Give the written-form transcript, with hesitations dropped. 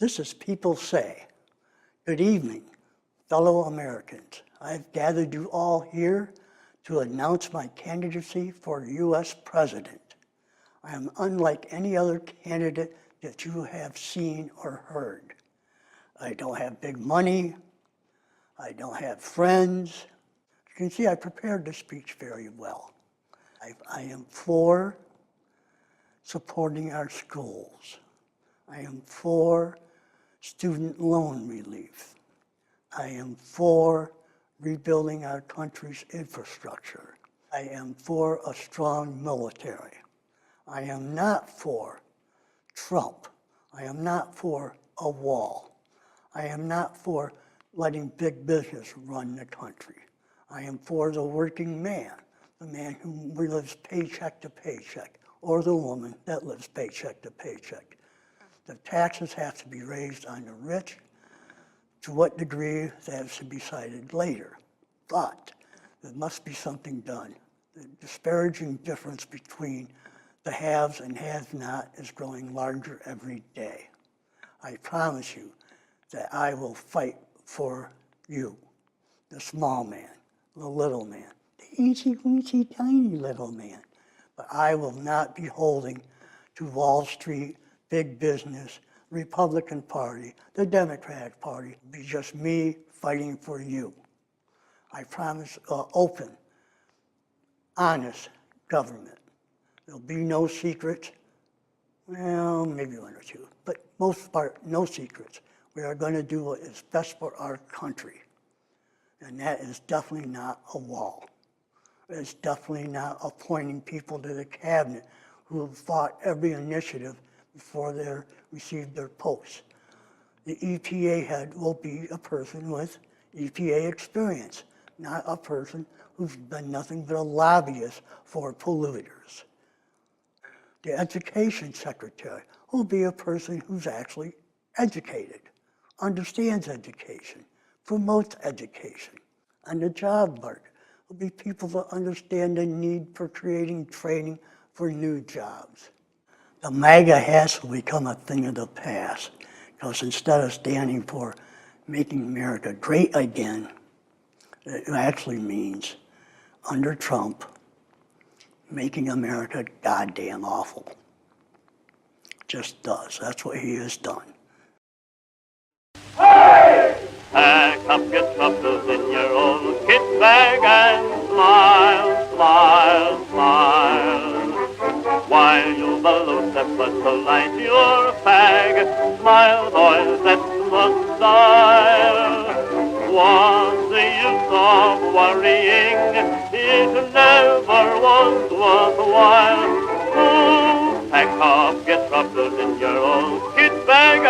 This is Peepil Say. Good evening, fellow Americans. I've gathered you all here to announce my candidacy for U.S. President. I am unlike any other candidate that you have seen or heard. I don't have big money. I don't have friends. You can see I prepared the speech very well. I am for supporting our schools. I am for student loan relief. I am for rebuilding our country's infrastructure. I am for a strong military. I am not for Trump. I am not for a wall. I am not for letting big business run the country. I am for the working man, the man who lives paycheck to paycheck, or the woman that lives paycheck to paycheck. The taxes have to be raised on the rich. To what degree, that has to be decided later. But there must be something done. The disparaging difference between the haves and have-not is growing larger every day. I promise you that I will fight for you, the small man, the little man, the eensy-weensy tiny little man. But I will not be holding to Wall Street, big business, Republican Party, the Democratic Party. It'll be just me fighting for you. I promise open, honest government. There'll be no secrets. Well, maybe one or two, but most part, no secrets. We are going to do what is best for our country. And that is definitely not a wall. It's definitely not appointing people to the cabinet who have fought every initiative before they received their posts. The EPA head will be a person with EPA experience, not a person who's been nothing but a lobbyist for polluters. The education secretary will be a person who's actually educated, understands education, promotes education. And the job market will be people that understand the need for creating training for new jobs. The MAGA hats will become a thing of the past, because instead of standing for making America great again, it actually means, under Trump, making America goddamn awful. Just does. That's what he has done. Hey! Pack up your troubles in your old kit bag and smile, smile, smile. While you balloon them but to light your fag, smile, boys, that's the style. What's the use of worrying? It never was worthwhile. Oh, pack up your troubles in your old kit bag